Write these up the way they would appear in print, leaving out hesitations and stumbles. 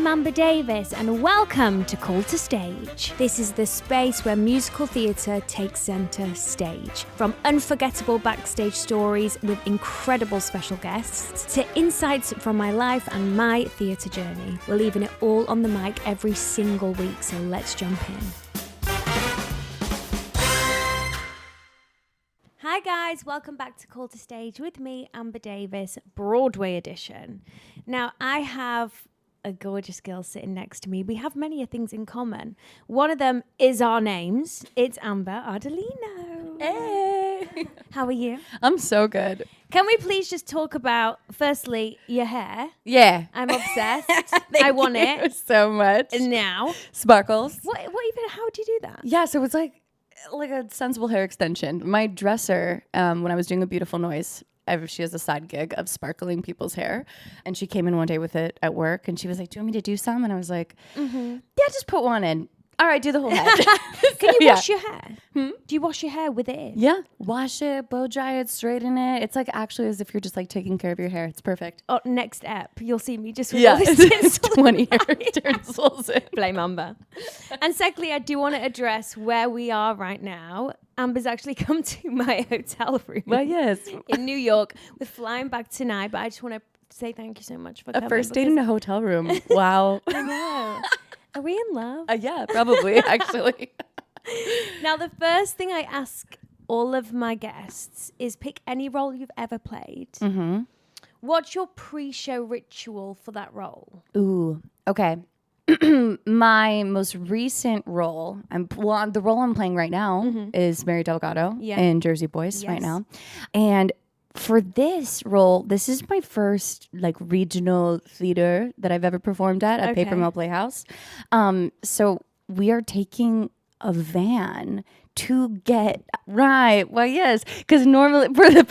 I'm Amber Davies and welcome to Call to Stage. This is the space where musical theatre takes centre stage. From unforgettable backstage stories with incredible special guests to insights from my life and my theatre journey. We're leaving it all on the mic every single week, so let's jump in. Hi guys, welcome back to Call to Stage with me, Amber Davies, Broadway edition. Now, I have a gorgeous girl sitting next to me. We have many things in common. One of them is our names. It's Amber Ardolino. Hey! How are you? I'm so good. Can we please just talk about, firstly, your hair? Yeah. I'm obsessed. I want it. So much. Now. Sparkles. What even, how do you do that? Yeah, so it's like a sensible hair extension. My dresser, when I was doing A Beautiful Noise, she has a side gig of sparkling people's hair. And she came in one day with it at work and she was like, do you want me to do some? And I was like, yeah, just put one in. All right, do the whole head. Can you wash your hair? Do you wash your hair with it in? Yeah. Wash it, blow dry it, straighten it. It's like actually as if you're just like taking care of your hair. It's perfect. Oh, next ep, you'll see me just with all this it's 20 hair utensils. Blame Amber. And secondly, I do want to address where we are right now. Amber's actually come to my hotel room Yes. in New York. We're flying back tonight, but I just want to say thank you so much for coming. A first date in a hotel room. Wow. I know. Are we in love? Yeah, probably, actually. Now, the first thing I ask all of my guests is pick any role you've ever played. Mm-hmm. What's your pre-show ritual for that role? Ooh, okay. My most recent role, the role I'm playing right now is Mary Delgado in Jersey Boys right now. And for this role, this is my first like regional theater that I've ever performed at Paper Mill Playhouse. So we are taking a van to get right. Well, yes, because normally for the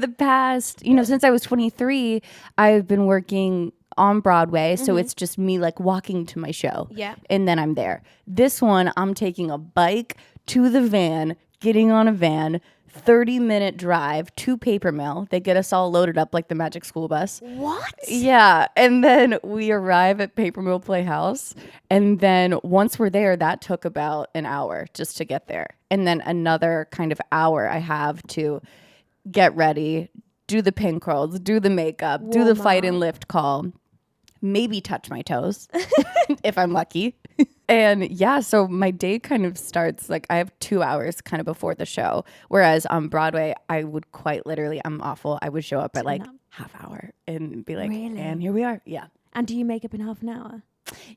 past, since I was 23, I've been working on Broadway. So it's just me like walking to my show. Yeah. And then I'm there. This one, I'm taking a bike to the van, getting on a van, 30-minute drive to Paper Mill. They get us all loaded up like the Magic School Bus. What? Yeah. And then we arrive at Paper Mill Playhouse. And then once we're there, that took about an hour just to get there. And then another kind of hour I have to get ready, do the pin curls, do the makeup, do the fight and lift call, maybe touch my toes if I'm lucky. And yeah, so my day kind of starts like I have 2 hours kind of before the show. Whereas on Broadway, I would quite literally, I'm awful. I would show up at like half hour and be like, really? And here we are. Yeah. And do you make up in half an hour?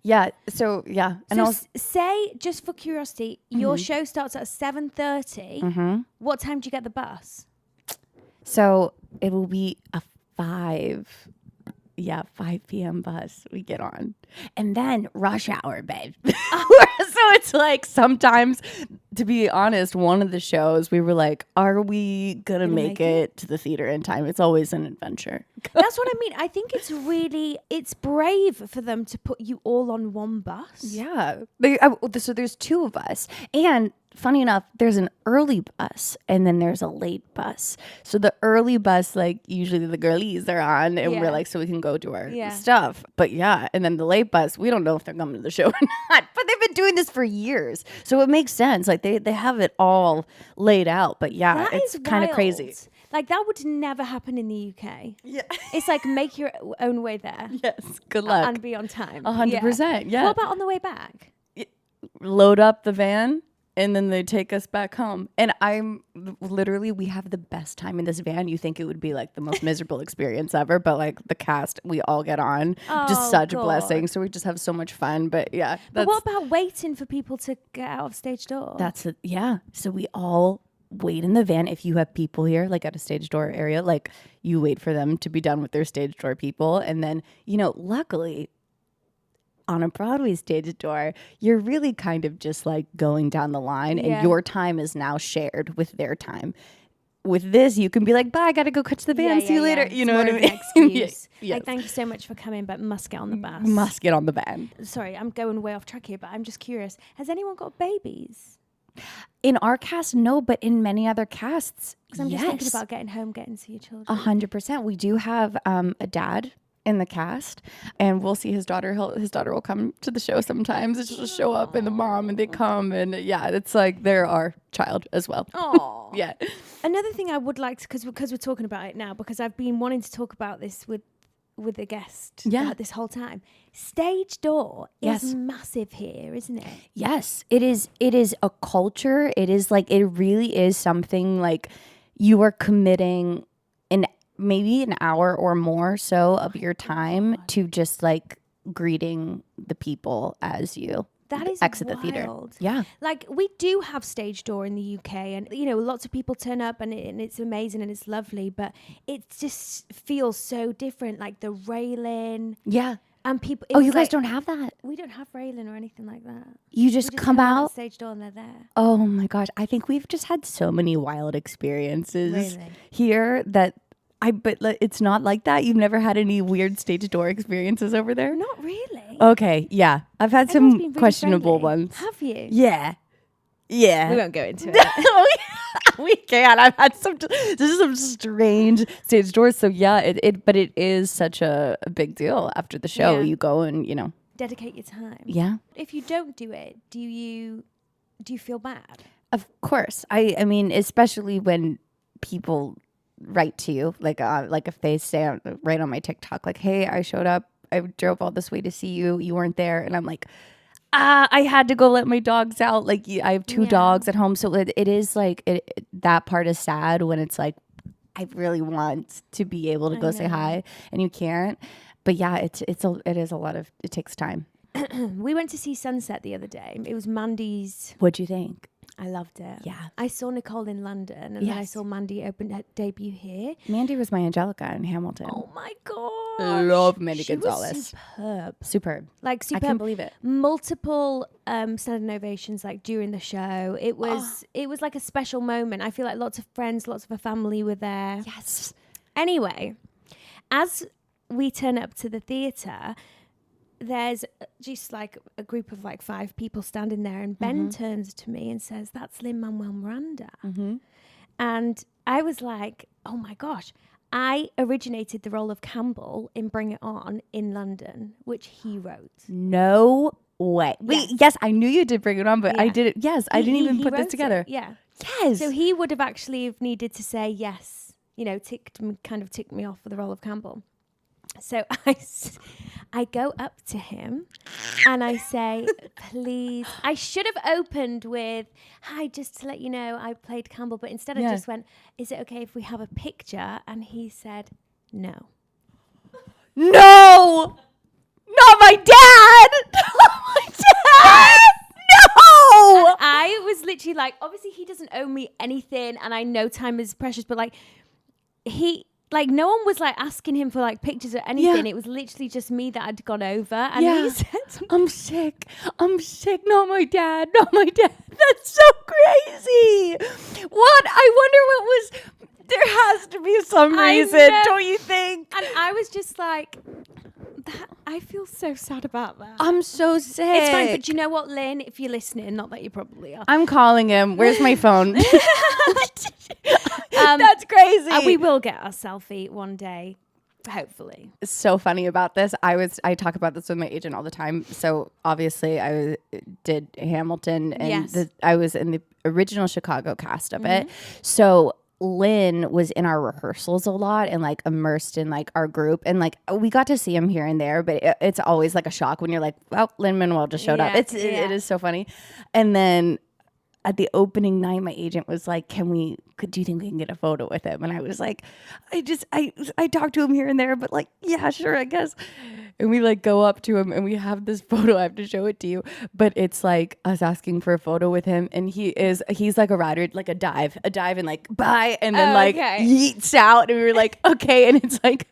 Yeah. So yeah. And so say, just for curiosity, your show starts at 7:30. What time do you get the bus? So it will be a 5 p.m. bus we get on. And then rush hour, babe. So it's like sometimes, to be honest, one of the shows we were like, are we going to make it to the theater in time? It's always an adventure. That's what I mean. I think it's brave for them to put you all on one bus. Yeah. So there's two of us. And funny enough, there's an early bus and then there's a late bus. So the early bus, like usually the girlies are on and we're like, so we can go do our stuff. But yeah, and then the late bus, we don't know if they're coming to the show or not, but they've been doing this for years. So it makes sense. Like they have it all laid out. But yeah, it's kind of crazy. Like that would never happen in the UK. Yeah. It's like make your own way there. Yes. Good luck. And be on time. 100%. Yeah. What about on the way back? Load up the van. And then they take us back home. And we have the best time in this van. You think it would be like the most miserable experience ever. But like the cast, we all get on. Just such a blessing. So we just have so much fun. But yeah. But what about waiting for people to get out of stage door? So we all wait in the van. If you have people here, like at a stage door area, like you wait for them to be done with their stage door people. And then, luckily, on a Broadway stage door, you're really kind of just like going down the line and your time is now shared with their time. With this, you can be like, bye, I got to go catch the van. See you later. You know what I mean? Excuse. Like, thank you so much for coming, but must get on the bus. Must get on the van. Sorry, I'm going way off track here, but I'm just curious. Has anyone got babies? In our cast, no, but in many other casts, because I'm just thinking about getting home, getting to see your children. 100%. We do have a dad in the cast, and we'll see his daughter. His daughter will come to the show sometimes. It's just show up, and the mom, and they come, and yeah, it's like they're our child as well. Oh, yeah. Another thing I would like to, because we're talking about it now, because I've been wanting to talk about this with a guest this whole time. Stage door is massive here, isn't it? Yes, it is. It is a culture. It is like, it really is something like you are committing maybe an hour or more so of your time to just like greeting the people as you that is exit wild. the theater. Yeah. Like, we do have stage door in the UK, and you know, lots of people turn up, and it's amazing and it's lovely, but it just feels so different. Like the railing. Yeah. And people. Oh, you guys don't have that? We don't have railing or anything like that. You just come out stage door and they're there. Oh my gosh. I think we've just had so many wild experiences Really? here that but it's not like that. You've never had any weird stage door experiences over there? Not really. Okay, yeah. I've had Everyone's been some really questionable friendly. ones. Have you? Yeah. Yeah. We won't go into it. We can't. I've had some strange stage doors. So yeah, but it is such a big deal after the show. Yeah. You go and, you know. Dedicate your time. Yeah. If you don't do it, do you feel bad? Of course. I mean, especially when people write to you, like if they say right on my TikTok, like, hey, I showed up, I drove all this way to see you, you weren't there, and I'm like, I had to go let my dogs out. Like, I have 2 dogs at home, so it is like that part is sad when it's like I really want to be able to go say hi and you can't. But yeah, it is a lot of, it takes time. We went to see Sunset the other day. It was Mandy's. What'd you think? I loved it. Yeah. I saw Nicole in London, and then I saw Mandy open her debut here. Mandy was my Angelica in Hamilton. Oh my god! I love Mandy she Gonzalez. Was Superb. Like superb. I can't believe it. Multiple standing ovations like during the show. It was like a special moment. I feel like lots of friends, lots of her family were there. Yes. Anyway, as we turn up to the theatre, there's just like a group of like 5 people standing there, and Ben turns to me and says, "That's Lin-Manuel Miranda." And I was like, oh my gosh, I originated the role of Campbell in Bring It On in London, which he wrote. No way. Wait, yes, I knew you did Bring It On, but I didn't. Yes, I didn't even put this together. Yeah. Yes. So he would have actually needed to say yes, you know, ticked me off for the role of Campbell. So I go up to him and I say, please. I should have opened with, hi, just to let you know, I played Campbell. But instead I just went, is it okay if we have a picture? And he said, no. No! Not my dad! Not my dad! No! And I was literally like, obviously he doesn't owe me anything, and I know time is precious, but like no one was like asking him for like pictures or anything. Yeah. It was literally just me that had gone over, and he said, I'm sick. Not my dad. That's so crazy. What? I wonder what was, there has to be some reason, don't you think? And I was just like, I feel so sad about that. I'm so sick. It's fine, but you know what, Lynn? If you're listening, not that you probably are. I'm calling him. Where's my phone? That's crazy. We will get our selfie one day, hopefully. It's so funny about this. I talk about this with my agent all the time. So obviously I did Hamilton, and I was in the original Chicago cast of it. So Lynn was in our rehearsals a lot and like immersed in like our group, and like we got to see him here and there, but it's always like a shock when you're like, well, Lin-Manuel just showed up. It is so funny. And then at the opening night, my agent was like, do you think we can get a photo with him? And I was like, I talked to him here and there, but like, yeah, sure, I guess. And we like go up to him and we have this photo. I have to show it to you, but it's like us asking for a photo with him. And he's like a rider, like a dive and like, bye. And then yeets out. And we were like, okay. And it's like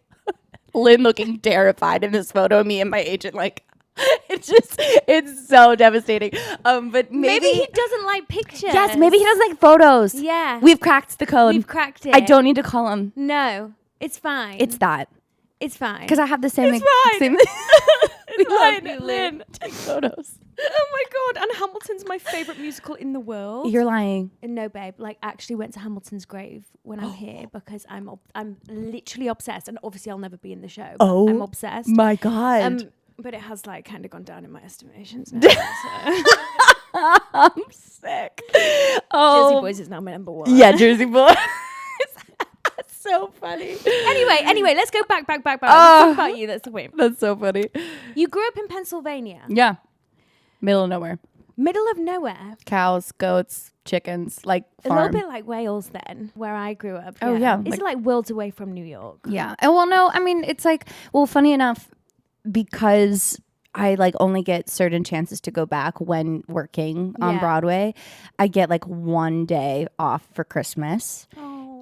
Lynn looking terrified in this photo of me and my agent, like, it's so devastating. But maybe he doesn't like pictures. Yes, maybe he doesn't like photos. Yeah. We've cracked the code. We've cracked it. I don't need to call him. No, it's fine. It's that. It's fine. Because I have the same. It's fine. We It's love fine, you, Lynn. Take photos. Oh my god! And Hamilton's my favorite musical in the world. You're lying. And no, babe. Like, actually went to Hamilton's grave when I'm here because I'm literally obsessed. And obviously, I'll never be in the show. But I'm obsessed. My God. But it has like kind of gone down in my estimations now. So. I'm sick. Jersey Boys is now my number one. Yeah, Jersey Boys. That's so funny. Anyway, let's go back. Let's talk about you. That's the way. That's so funny. You grew up in Pennsylvania. Yeah. Middle of nowhere. Middle of nowhere. Cows, goats, chickens, like farm. A little bit like Wales then, where I grew up. Oh, yeah. Is it like worlds away from New York? Yeah. And well, no, I mean, it's like, well, funny enough, because I like only get certain chances to go back when working on Broadway, I get like one day off for Christmas.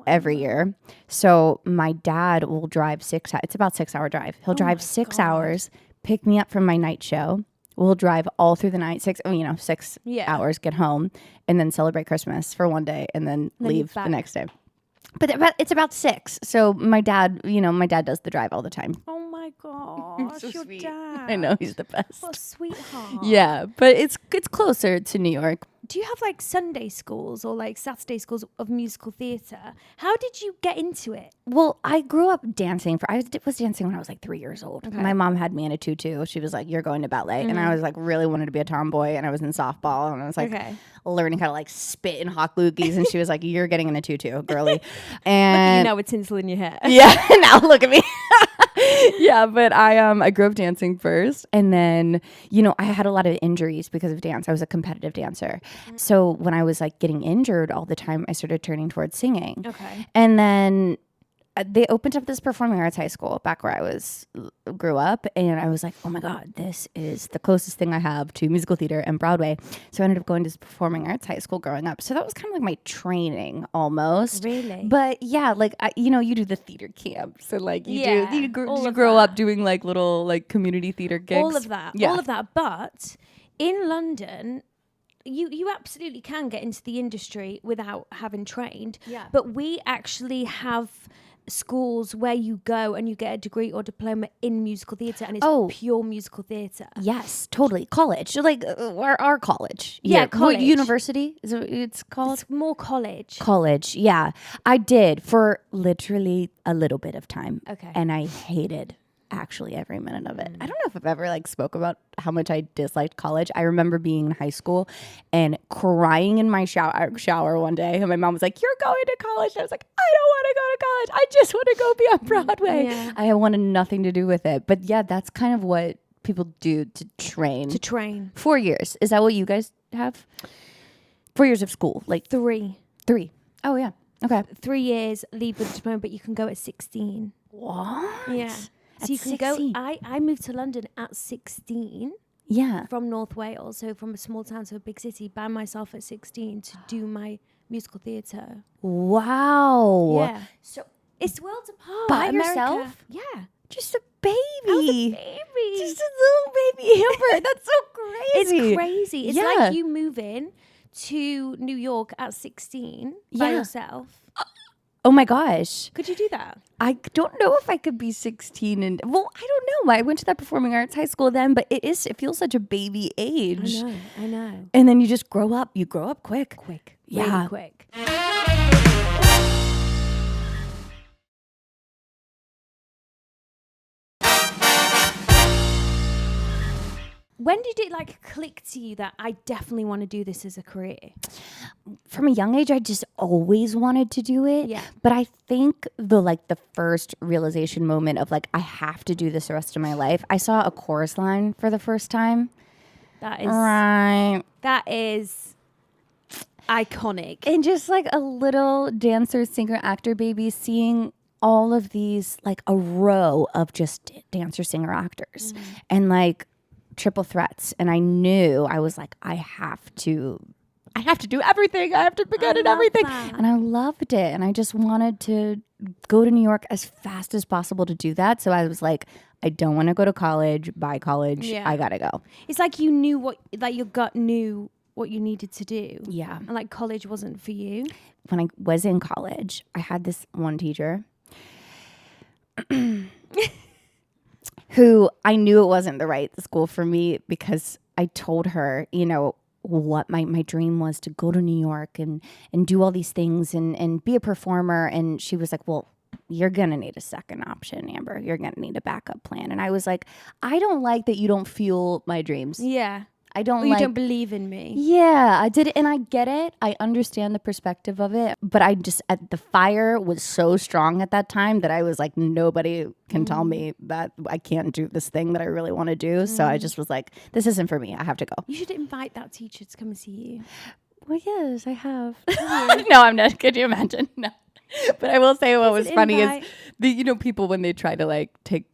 Every year. So my dad will drive it's about 6 hour drive. He'll drive 6 hours, pick me up from my night show. We'll drive all through the night, 6 hours, get home, and then celebrate Christmas for one day and then leave the next day. But it's about 6. So my dad does the drive all the time. Oh my gosh, so your sweet. dad. I know, he's the best. What a sweetheart. Yeah, but it's closer to New York. Do you have like Sunday schools or like Saturday schools of musical theatre? How did you get into it? Well, I grew up dancing. I was dancing when I was like 3 years old. Okay. My mom had me in a tutu. She was like, "You're going to ballet," and I was like, really wanted to be a tomboy, and I was in softball, and I was like, learning how to like spit in hot loogies, and she was like, "You're getting in a tutu, girly." And you know, with tinsel in your hair. Yeah, now look at me. Yeah, but I grew up dancing first, and then I had a lot of injuries because of dance. I was a competitive dancer, so when I was like getting injured all the time, I started turning towards singing. Okay, and then they opened up this performing arts high school back where I grew up, and I was like, oh my God, this is the closest thing I have to musical theater and Broadway. So I ended up going to this performing arts high school growing up. So that was kind of like my training almost. Really? But yeah, like you do the theater camp. So like you grow up doing like little like community theater gigs. All of that. But in London, you absolutely can get into the industry without having trained. Yeah. But we actually have schools where you go and you get a degree or diploma in musical theatre, and it's pure musical theatre. Yes, totally. College. So like our college. Yeah, college. What university is it's called? It's more college. College, yeah. I did for literally a little bit of time. Okay. And I hated actually every minute of it. I don't know if I've ever like spoke about how much I disliked college. I remember being in high school and crying in my shower one day, and my mom was like, "You're going to college." And I was like, "I don't want to go to college. I just want to go be on Broadway." Yeah. I wanted nothing to do with it. But yeah, that's kind of what people do to train. 4 years. Is that what you guys have? 4 years of school, like 3. Oh yeah. Okay. 3 years, leave with a diploma, but you can go at 16. What? Yeah. So you can 16. go. I moved to London at 16. Yeah. From North Wales, so from a small town to a big city, by myself at 16 to do my musical theatre. Wow. Yeah. So it's worlds apart. By America. Yourself? Yeah. Just a baby. I was a baby. Just a little baby Amber. That's so crazy. It's crazy. It's like you moving to New York at 16 by yourself. Oh my gosh. Could you do that? I don't know if I could be 16 and I don't know. I went to that performing arts high school then, but it feels such a baby age. I know. And then you just grow up. You grow up quick. Yeah. Really quick. When did it like click to you that I definitely want to do this as a career? From a young age, I just always wanted to do it. Yeah. But I think the first realization moment of like, I have to do this the rest of my life. I saw a chorus line for the first time. That is iconic. And just like a little dancer, singer, actor baby seeing all of these, like a row of just dancer, singer, actors. And like, triple threats, and I knew I was like, I have to do everything. I have to be good at everything. And I loved it, and I just wanted to go to New York as fast as possible to do that. So I was like, I don't want to go to college. By college, I gotta go. It's like you knew your gut knew what you needed to do. Yeah, and like college wasn't for you. When I was in college, I had this one teacher who I knew it wasn't the right school for me because I told her, you know, what my dream was to go to New York and do all these things and be a performer. And she was like, well, you're going to need a second option, Amber. You're going to need a backup plan. And I was like, I don't like that you don't fuel my dreams. Yeah. I don't you don't believe in me. Yeah, I did it. And I get it. I understand the perspective of it. But I just, the fire was so strong at that time that I was like, nobody can tell me that I can't do this thing that I really want to do. So I just was like, this isn't for me. I have to go. You should invite that teacher to come and see you. Well, yes, I have. No, I'm not. Could you imagine? No. But I will say what was funny is people when they try to like take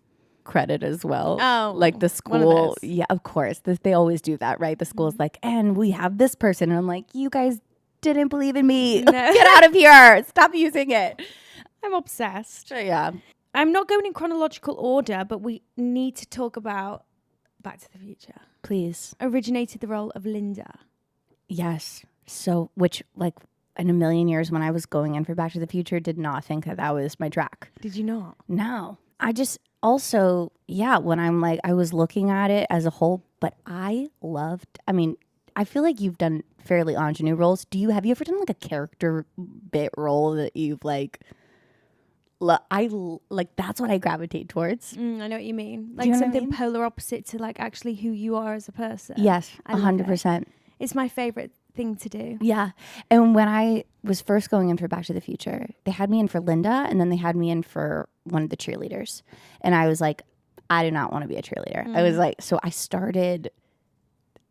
credit as well. Oh, like the school. Yeah, of course. They always do that, right? The school's like, and we have this person. And I'm like, you guys didn't believe in me. No. Get out of here. Stop using it. I'm obsessed. Yeah. I'm not going in chronological order, but we need to talk about Back to the Future. Please. Originated the role of Linda. Yes. So, which like in a million years when I was going in for Back to the Future, did not think that was my track. Did you not? No. I just also, when I'm like, I was looking at it as a whole, but I feel like you've done fairly ingenue roles. Have you ever done like a character bit role that you've like, that's what I gravitate towards. I know what you mean. Like something polar opposite to like actually who you are as a person. Yes, 100%. It's my favorite thing to do. Yeah. And when I was first going in for Back to the Future, they had me in for Linda and then they had me in for one of the cheerleaders. And I was like, I do not want to be a cheerleader. I was like, so I started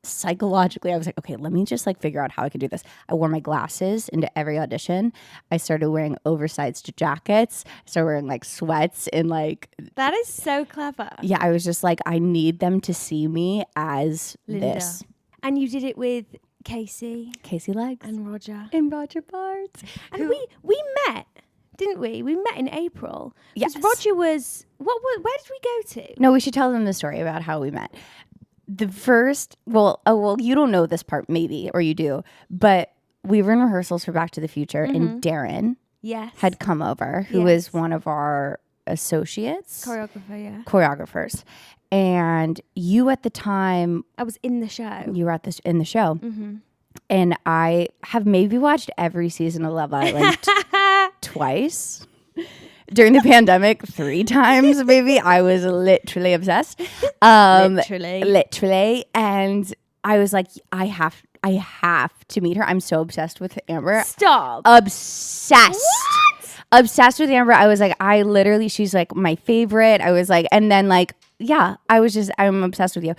psychologically, I was like, okay, let me just like figure out how I can do this. I wore my glasses into every audition. I started wearing oversized jackets. I started wearing like sweats and like. That is so clever. Yeah. I was just like, I need them to see me as Linda. This. And you did it with Casey Legs and Roger Bartz, and we met, didn't we? We met in April. Yes. Roger was where did we go to? No, we should tell them the story about how we met. The first, you don't know this part maybe, or you do, but we were in rehearsals for Back to the Future, and Darren had come over, who is one of our associates, choreographers. And you at the time, I was in the show. You were in the show. Mm-hmm. And I have maybe watched every season of Love Island twice. During the pandemic, 3 times maybe. I was literally obsessed. Literally. And I was like, I have to meet her. I'm so obsessed with Amber. Stop. Obsessed. What? Obsessed with Amber. I was like, she's like my favorite. I was like, and then like, I'm obsessed with you.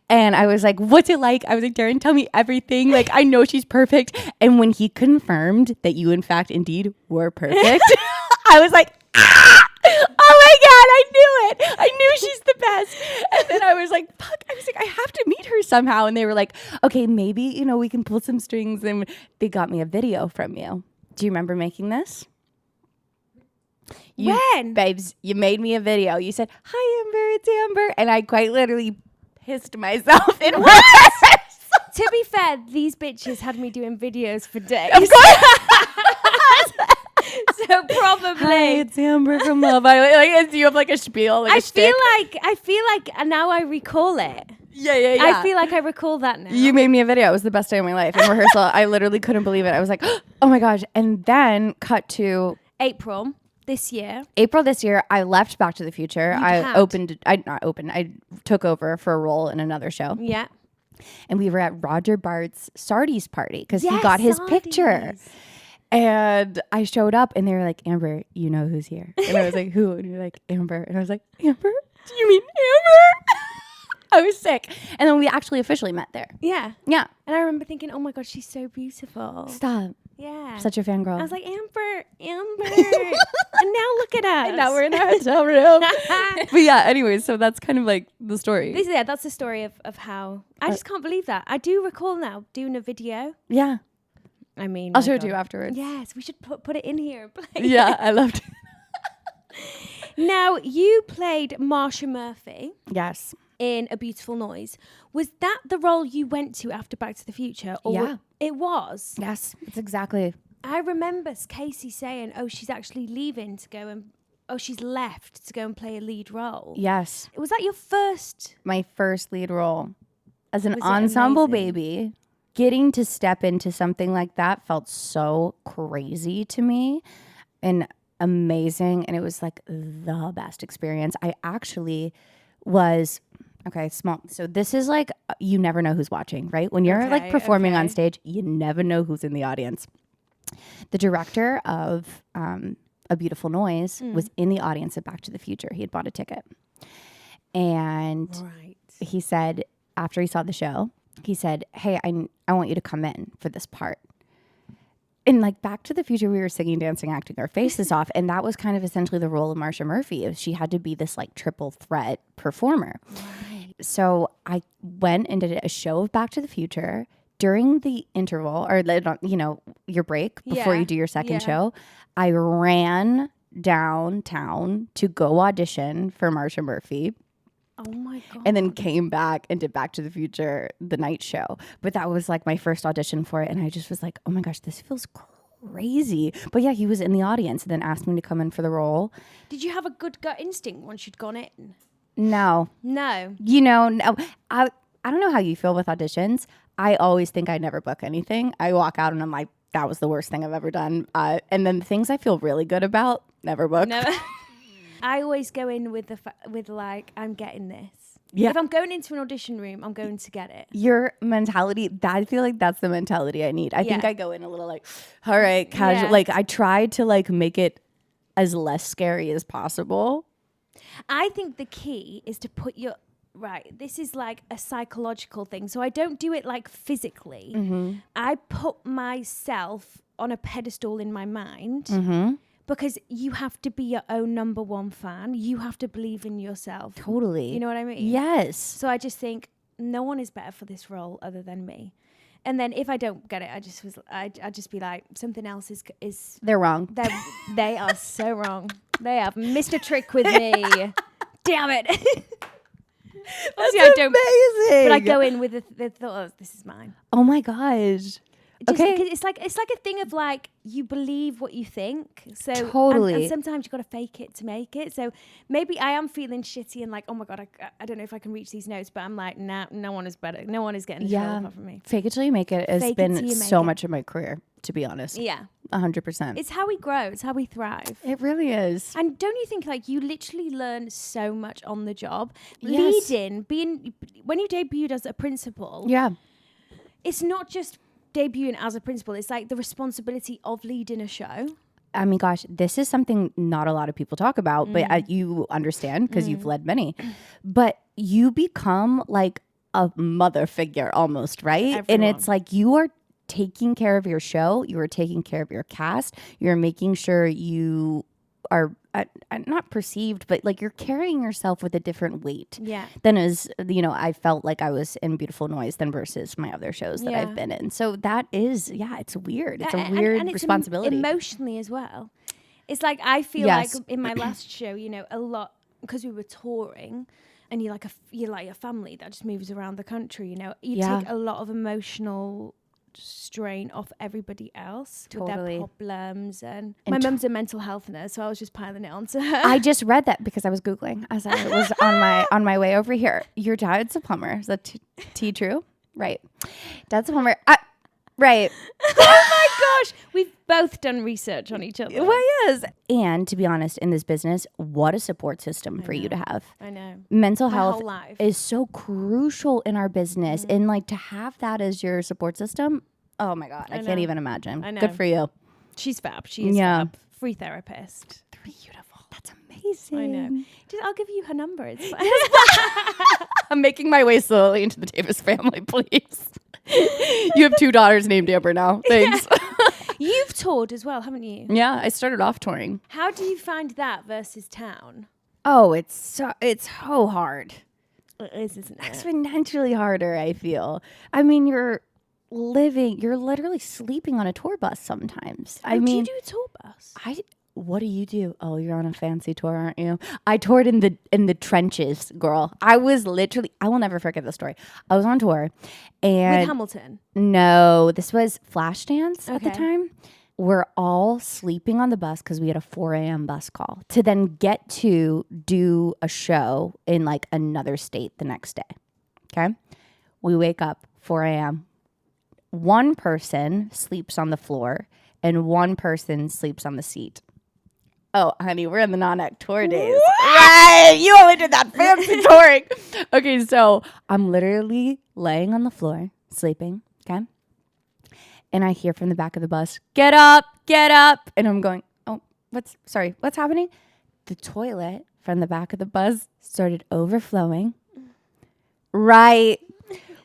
And I was like, what's it like? I was like, Darren, tell me everything. Like, I know she's perfect. And when he confirmed that you, in fact, indeed were perfect, I was like, oh my God, I knew it. I knew she's the best. And then I was like, fuck, I was like, I have to meet her somehow. And they were like, okay, maybe, we can pull some strings. And they got me a video from you. Do you remember making this? When? Babes, you made me a video. You said, hi, Amber, it's Amber. And I quite literally pissed myself in words. To be fair, these bitches had me doing videos for days. Of course. So probably. Hi, it's Amber from Love Island. Like, do you have like a spiel? Like I feel like now I recall it. Yeah. I feel like I recall that now. You made me a video. It was the best day of my life. In rehearsal, I literally couldn't believe it. I was like, oh my gosh. And then cut to April this year, I left Back to the Future. I took over for a role in another show. Yeah. And we were at Roger Bart's Sardi's party because he got his picture. And I showed up and they were like, Amber, you know who's here? And I was like, who? And you're like, Amber. And I was like, Amber? Do you mean Amber? I was sick. And then we actually officially met there. Yeah. Yeah. And I remember thinking, oh my God, she's so beautiful. Stop. Yeah. Such a fangirl. I was like, Amber. And now look at us. And now we're in a hotel room. But yeah, anyways, so that's kind of like the story. That's the story of how. I just can't believe that. I do recall now doing a video. Yeah. I mean, I'll show it to you afterwards. Yes, we should put it in here. Yeah, I loved it. Now, you played Marcia Murphey. Yes. In A Beautiful Noise. Was that the role you went to after Back to the Future? Or it was? Yes, it's exactly. I remember Casey saying, she's actually leaving to go and... she's left to go and play a lead role. Yes. Was that your first... My first lead role. as an Was it ensemble amazing? baby, getting to step into something like that felt so crazy to me and amazing. And it was like the best experience. I actually was, okay, small. So this is like, you never know who's watching, right? When you're like Okay, performing on okay. stage, you never know who's in the audience. The director of A Beautiful Noise was in the audience at Back to the Future. He had bought a ticket. And Right. he said, after he saw the show, he said, hey, I want you to come in for this part. In like Back to the Future, we were singing, dancing, acting our faces off. And that was kind of essentially the role of Marcia Murphy. She had to be this like triple threat performer. Right. So I went and did a show of Back to the Future during the interval or, you know, your break before Yeah, you do your second yeah. show. I ran downtown to go audition for Marcia Murphy. Oh my God. And then came back and did Back to the Future, the night show. But that was like my first audition for it. And I just was like, oh my gosh, this feels crazy. But yeah, he was in the audience and then asked me to come in for the role. Did you have a good gut instinct once you'd gone in? No. No. You know, no. I don't know how you feel with auditions. I always think I never book anything. I walk out and I'm like, that was the worst thing I've ever done. And then the things I feel really good about, never book. Never. I always go in with with like, I'm getting this. Yeah. If I'm going into an audition room, I'm going to get it. Your mentality, I feel like that's the mentality I need. I think Yeah. I go in a little like, all right, casual. Yeah. Like I try to like make it as less scary as possible. I think the key is to put your right. This is like a psychological thing. So I don't do it like physically. I put myself on a pedestal in my mind because you have to be your own number one fan. You have to believe in yourself. Totally. You know what I mean? Yes. So I just think no one is better for this role other than me. And then if I don't get it, I just be like, something else is They're wrong. they are so wrong. They have missed a trick with me. Damn it. Obviously, I don't. Amazing. But I go in with the thought, oh, this is mine. Oh my gosh. Just Okay. because it's like a thing of like you believe what you think. So Totally. and sometimes you got to fake it to make it. So maybe I am feeling shitty and like, oh my God, I don't know if I can reach these notes. But I'm like, nah, no one is better. No one is getting this role apart from me. Fake it till you make it has Fake it till been you make so it. much of my career, to be honest. Yeah, 100%. it's how we grow. It's how we thrive. It really is. And don't you think like you literally learn so much on the job? Yes. Leading, when you debuted as a principal, Yeah. it's not just debuting as a principal. It's like the responsibility of leading a show. I mean, gosh, this is something not a lot of people talk about, but you understand because you've led many. But you become like a mother figure almost, right? And Everyone. it's like you are taking care of your show. You are taking care of your cast. You're making sure you are not perceived, but like you're carrying yourself with a different weight Yeah. than as, you know, I felt like I was in Beautiful Noise than versus my other shows that Yeah. I've been in. So that is, yeah, it's weird. It's a And weird it's responsibility. emotionally as well. It's like I feel Yes. like in my last show, you know, a lot because we were touring, and you're like a family that just moves around the country. You know, you Yeah. take a lot of emotional strain off everybody else with Totally. their problems. And And my mum's a mental health nurse, so I was just piling it onto her. I just read that because I was Googling as I was on my way over here. Your dad's a plumber. Is that T true? Right. Dad's a plumber. Right. Oh my gosh, we've both done research on each other. Well, yes. And to be honest, in this business, what a support system for you to have. I know. Mental My health whole life. is so crucial in our business. And like to have that as your support system, oh my God, I can't know. even imagine. I know. Good for you. She's fab. She is Yeah. fab. Free therapist. Beautiful. That's amazing. I know. I'll give you her number. It's fine. I'm making my way slowly into the Davis family, please. You have 2 daughters named Amber now. Thanks. You've toured as well, haven't you? Yeah, I started off touring. How do you find that versus town? Oh, it's so hard. It is, isn't it? Exponentially harder, I feel. I mean, you're literally sleeping on a tour bus sometimes. I mean, do you do a tour bus? what do you do? Oh, you're on a fancy tour, aren't you? I toured in the trenches, girl. I was literally, I will never forget the story. I was on tour and With Hamilton? no, this was Flashdance at the Okay. time. We're all sleeping on the bus because we had a 4 a.m. bus call to then get to do a show in like another state the next day. Okay. We wake up 4 a.m. One person sleeps on the floor and one person sleeps on the seat. Oh, honey, we're in the non-act tour days. Right. You only did that fancy touring. Okay, so I'm literally laying on the floor, sleeping, okay? And I hear from the back of the bus, get up. And I'm going, oh, what's happening? The toilet from the back of the bus started overflowing. Right.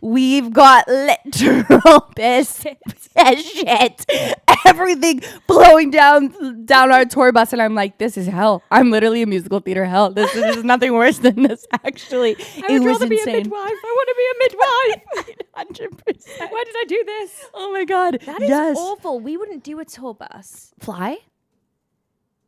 We've got literal piss and shit. Everything blowing down our tour bus. And I'm like, this is hell. I'm literally a musical theater hell. This is nothing worse than this, actually. I would rather be a midwife. I want to be a midwife. 100%. Why did I do this? Oh my God. That is awful. We wouldn't do a tour bus. Fly?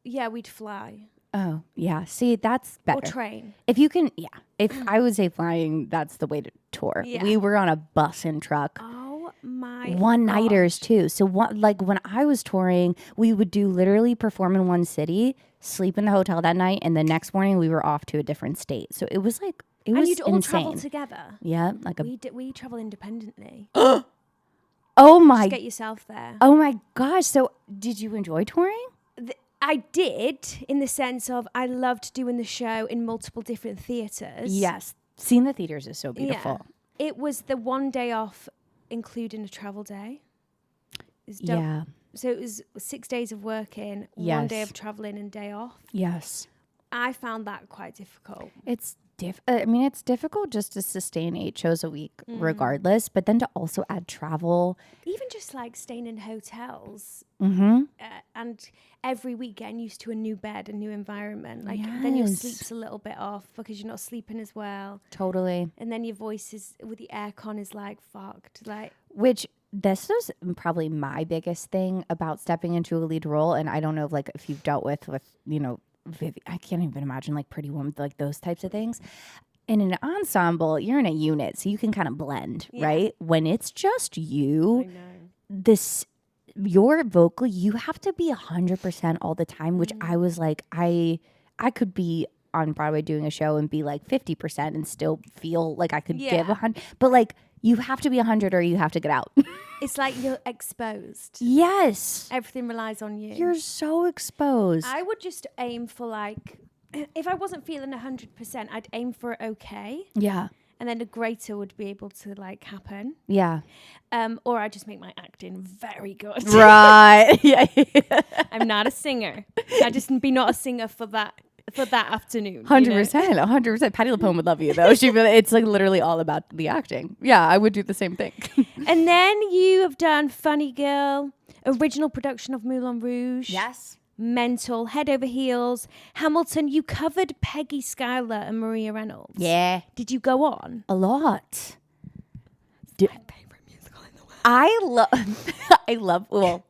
Yeah, we'd fly. Oh, yeah. See, that's better. Or train. If you can, yeah. If I would say flying, that's the way to tour. Yeah. We were on a bus and truck. Oh my One-nighters too. So like when I was touring, we would do literally perform in one city, sleep in the hotel that night, and the next morning we were off to a different state. So it was like, it was you'd all insane. travel together. Yeah. Like we travel independently. Oh my. Just get yourself there. Oh my gosh. So did you enjoy touring? I did, in the sense of I loved doing the show in multiple different theatres. Yes. Seeing the theaters is so beautiful. Yeah. It was the one day off, including a travel day. Yeah. So it was 6 days of working, 1 day of traveling and day off. Yes. I found that quite difficult. It's it's difficult just to sustain 8 shows a week regardless, but then to also add travel. Even just like staying in hotels and every week getting used to a new bed, a new environment. Like then your sleep's a little bit off because you're not sleeping as well. Totally. And then your voice is with the aircon is like fucked. Like which this is probably my biggest thing about stepping into a lead role. And I don't know if you've dealt with I can't even imagine like Pretty Woman, like those types of things. In an ensemble, you're in a unit, so you can kind of blend, right? When it's just you, your vocal, you have to be 100% all the time, which I was like, I could be on Broadway doing a show and be like 50% and still feel like I could give 100, but like you have to be 100 or you have to get out. It's like you're exposed. Yes. Everything relies on you. You're so exposed. I would just aim for like, if I wasn't feeling 100%, I'd aim for okay. Yeah. And then the greater would be able to like happen. Yeah. Or I just make my acting very good. Right. Yeah. I'm not a singer. I just be not a singer for that afternoon. 100%. Patti LuPone would love you though. It's like literally all about the acting. Yeah, I would do the same thing. And then you have done Funny Girl, original production of Moulin Rouge. Yes. Mental, Head Over Heels, Hamilton. You covered Peggy Schuyler and Maria Reynolds. Yeah. Did you go on? A lot. My favorite musical in the world. I love. Well,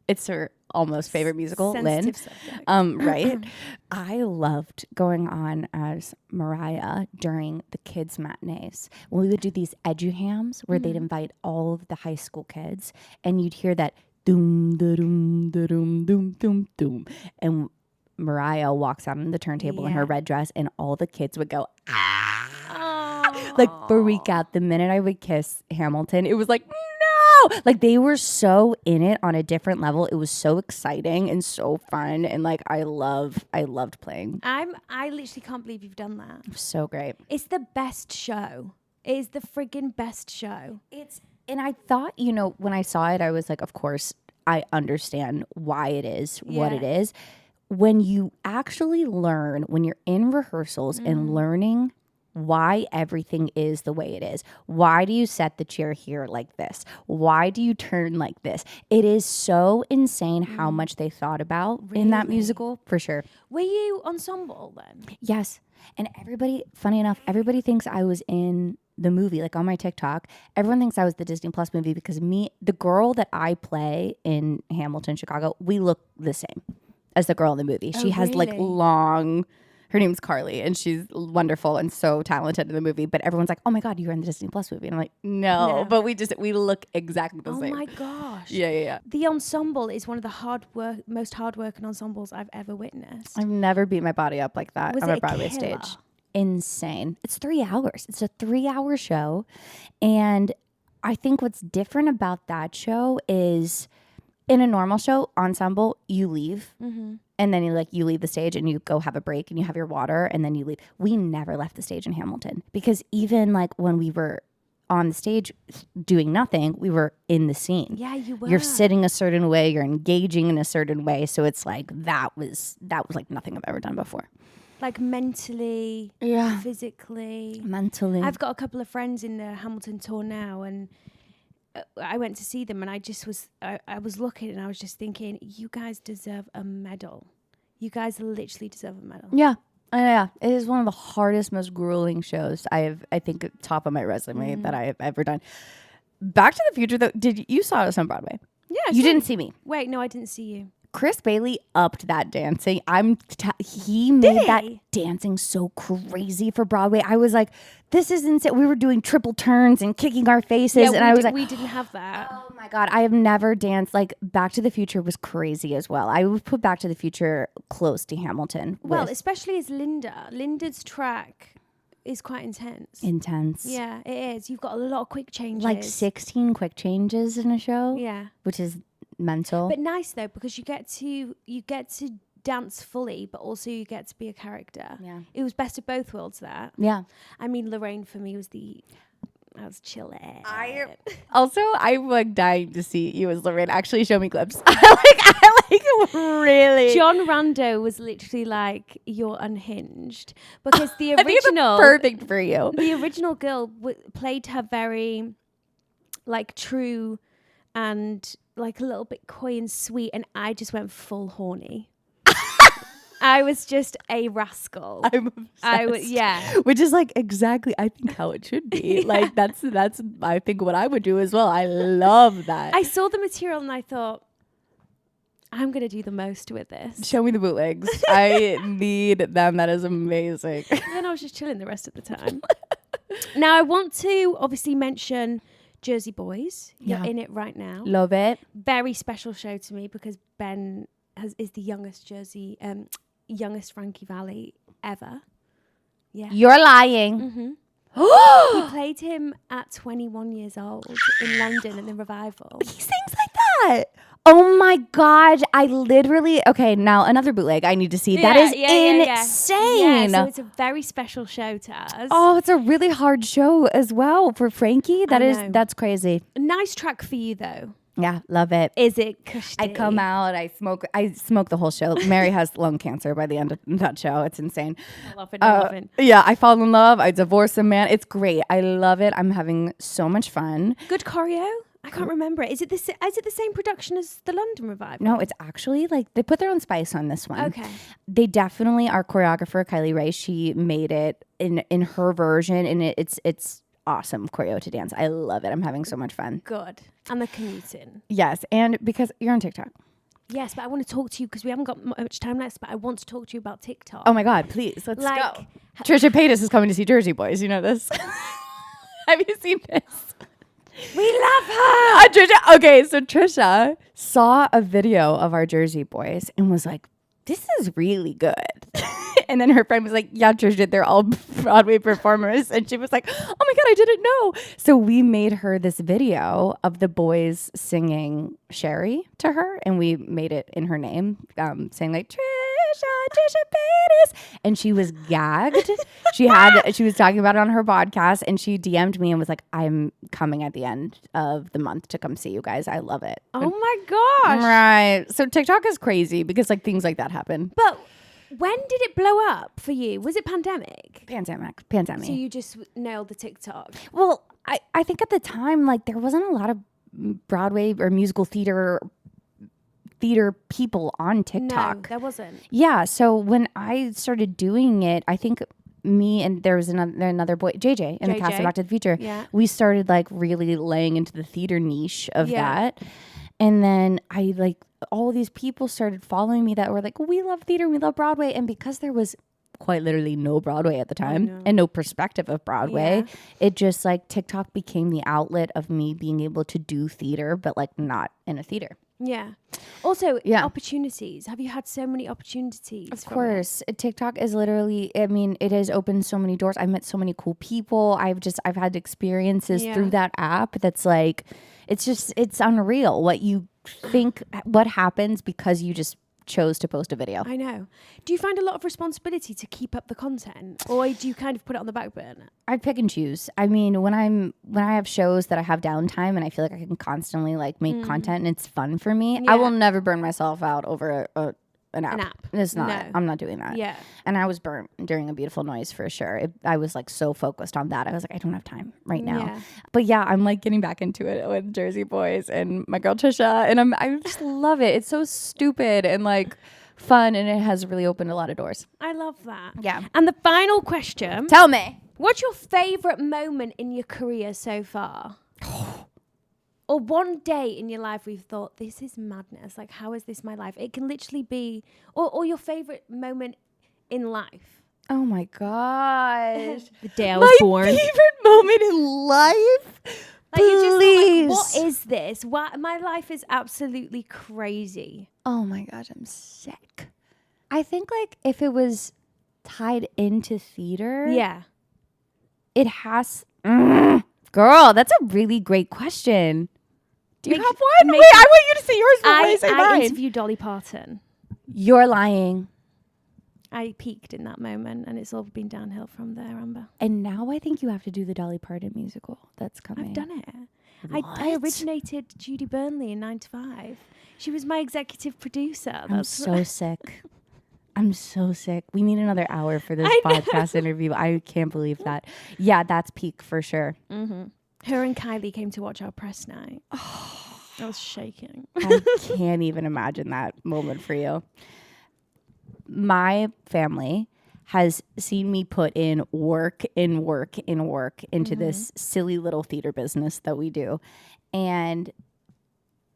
it's her almost favorite musical, Sensitive Lynn. subject. Right. I loved going on as Mariah during the kids' matinees. When we would do these eduhams where they'd invite all of the high school kids, and you'd hear that doom da doom da doom doom doom doom, and Mariah walks out on the turntable in her red dress, and all the kids would go like freak out. The minute I would kiss Hamilton, it was like no, like they were so in it on a different level. It was so exciting and so fun, and like I loved playing. I literally can't believe you've done that. It was so great. It's the best show. It is the friggin' best show. And I thought, when I saw it, I was like, of course, I understand why it is what it is. When you actually learn, when you're in rehearsals and learning why everything is the way it is, why do you set the chair here like this? Why do you turn like this? It is so insane how much they thought about in that musical, for sure. Were you ensemble then? Yes. And funny enough, everybody thinks I was in the movie, like on my TikTok, everyone thinks I was the Disney Plus movie because the girl that I play in Hamilton, Chicago, we look the same as the girl in the movie. She has like her name's Carly, and she's wonderful and so talented in the movie. But everyone's like, "Oh my God, you're in the Disney Plus movie," and I'm like, "No," but we look exactly the same. Oh my gosh! Yeah. The ensemble is one of the most hardworking ensembles I've ever witnessed. I've never beat my body up like that on a Broadway stage. insane. It's 3 hours. It's a 3-hour show. And I think what's different about that show is in a normal show, ensemble, you leave. And then you leave the stage and you go have a break and you have your water and then you leave. We never left the stage in Hamilton because even like when we were on the stage doing nothing, we were in the scene. Yeah, you were. You're sitting a certain way, you're engaging in a certain way. So it's like that was like nothing I've ever done before. Like mentally, physically. Mentally. I've got a couple of friends in the Hamilton tour now, and I went to see them, and I was looking and I was just thinking, you guys deserve a medal. You guys literally deserve a medal. Yeah. Yeah, it is one of the hardest, most grueling shows I think, top of my resume that I have ever done. Back to the Future, though, you saw us on Broadway? Yeah. You didn't see me. Wait, no, I didn't see you. Chris Bailey upped that dancing. He made that dancing so crazy for Broadway. I was like, this is insane. We were doing triple turns and kicking our faces. And I was like, we didn't have that. Oh my God, I have never danced. Like Back to the Future was crazy as well. I would put Back to the Future close to Hamilton. Well, especially as Linda. Linda's track is quite intense. Intense. Yeah, it is. You've got a lot of quick changes. Like 16 quick changes in a show. Yeah. Which is mental. But nice though, because you get to dance fully, but also you get to be a character. Yeah. It was best of both worlds there. Yeah. I mean, Lorraine for me I was chilling. I'm like dying to see you as Lorraine. Actually, show me clips. I like really. John Rando was literally like, you're unhinged, because the I think it's perfect for you. The original girl played her very like true and like a little bit coy and sweet, and I just went full horny. I was just a rascal. I'm obsessed. Which is like exactly, I think, how it should be. Yeah. Like that's I think what I would do as well. I love that. I saw the material and I thought, I'm gonna do the most with this. Show me the bootlegs. I need them. That is amazing. And then I was just chilling the rest of the time. Now I want to obviously mention Jersey Boys. You're in it right now. Love it. Very special show to me because Ben is the youngest Frankie Valli ever. Yeah. You're lying. Mm-hmm. He played him at 21 years old in London in the revival. He sings like that. Oh my God. I literally, okay, now another bootleg I need to see. That is insane. Yeah, so it's a very special show to us. Oh, it's a really hard show as well for Frankie. That's crazy. A nice track for you though. Yeah, love it. Is it cushy? I come out, I smoke the whole show. Mary has lung cancer by the end of that show. It's insane. I love it. Yeah, I fall in love. I divorce a man. It's great. I love it. I'm having so much fun. Good choreo? I can't remember it. Is it the same production as the London revival? No, it's actually like they put their own spice on this one. Okay. They definitely, our choreographer, Kylie Ray, she made it in her version, and it's awesome choreo to dance. I love it. I'm having so much fun. Good. And the commuting. Yes, and because you're on TikTok. Yes, but I want to talk to you because we haven't got much time left, but I want to talk to you about TikTok. Oh my God, please, let's go. Trisha Paytas is coming to see Jersey Boys. You know this? Have you seen this? We love her! Trisha. Okay, so Trisha saw a video of our Jersey Boys and was like, this is really good. And then her friend was like, yeah, Trisha, they're all Broadway performers. And she was like, oh my God, I didn't know. So we made her this video of the boys singing Sherry to her. And we made it in her name, saying like, Trisha Paytas. And she was gagged. She was talking about it on her podcast. And she DM'd me and was like, I'm coming at the end of the month to come see you guys. I love it. Oh my gosh. Right. So TikTok is crazy because like things like that happen. But when did it blow up for you? Was it pandemic? Pandemic. So you just nailed the TikTok. Well, I think at the time, like there wasn't a lot of Broadway or musical theater people on TikTok. No, there wasn't. Yeah. So when I started doing it, I think me and there was another boy, JJ, in the cast of Back to the Future. Yeah. We started like really laying into the theater niche of that. And then all these people started following me that were like, we love theater, we love Broadway. And because there was quite literally no Broadway at the time and no perspective of Broadway, it just like TikTok became the outlet of me being able to do theater, but like not in a theater. Yeah. Also, Yeah. opportunities. Have you had so many opportunities? Of course. TikTok is literally, I mean, it has opened so many doors. I've met so many cool people. I've had experiences through that app that's like, it's unreal what you think, what happens because you just chose to post a video. I know. Do you find a lot of responsibility to keep up the content, or do you kind of put it on the back burner? I pick and choose. I mean, when I have shows that I have downtime and I feel like I can constantly like make content and it's fun for me, I will never burn myself out over an app. It's not. No. I'm not doing that. Yeah. And I was burnt during A Beautiful Noise for sure. I was like so focused on that. I was like, I don't have time right now. Yeah. But yeah, I'm like getting back into it with Jersey Boys and my girl Trisha, and I just love it. It's so stupid and like fun, and it has really opened a lot of doors. I love that. Yeah. And the final question. Tell me. What's your favorite moment in your career so far? Or one day in your life where you've thought, this is madness. Like, how is this my life? It can literally be, or your favorite moment in life. Oh my gosh. The day I was born. My favorite moment in life? Like, you just feel like, what is this? My life is absolutely crazy. Oh my gosh, I'm sick. I think like if it was tied into theater. Yeah. It has... Girl, that's a really great question. Do you have one? Wait, I want you to say yours before I say mine. I interviewed Dolly Parton. You're lying. I peaked in that moment, and it's all been downhill from there, Amber. And now I think you have to do the Dolly Parton musical that's coming. I've done it. I originated Judy Burnley in 9 to 5. She was my executive producer. I'm so sick. I'm so sick. We need another hour for this podcast interview. I can't believe that. Yeah, that's peak for sure. Mm-hmm. Her and Kylie came to watch our press night. I was shaking. I can't even imagine that moment for you. My family has seen me put in work into this silly little theater business that we do. And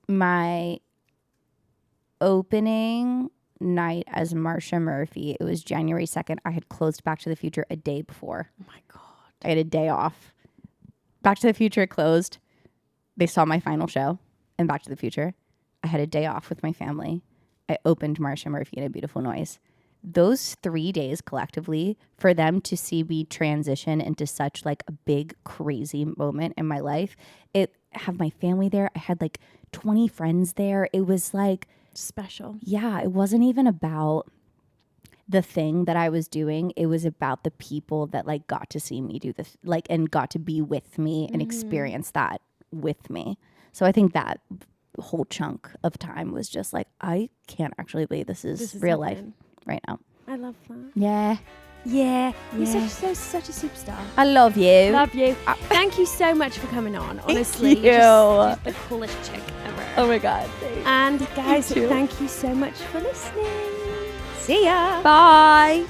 my opening night as Marcia Murphey, it was January 2nd. I had closed Back to the Future a day before. Oh my God. I had a day off. Back to the Future closed. They saw my final show in Back to the Future. I had a day off with my family. I opened Marcia Murphey in A Beautiful Noise. Those 3 days collectively, for them to see me transition into such like a big, crazy moment in my life, have my family there. I had like 20 friends there. It was like special. Yeah, it wasn't even about the thing that I was doing. It was about the people that like got to see me do this, like, and got to be with me and experience that with me. So I think that whole chunk of time was just like, I can't actually believe this is real life right now. I love that. Yeah. Yeah. You're such a superstar. I love you. Love you. Thank you so much for coming on. Honestly, Thank you. You're just the coolest chick ever. Oh my God. Thanks. And guys, thank you so much for listening. See ya. Bye.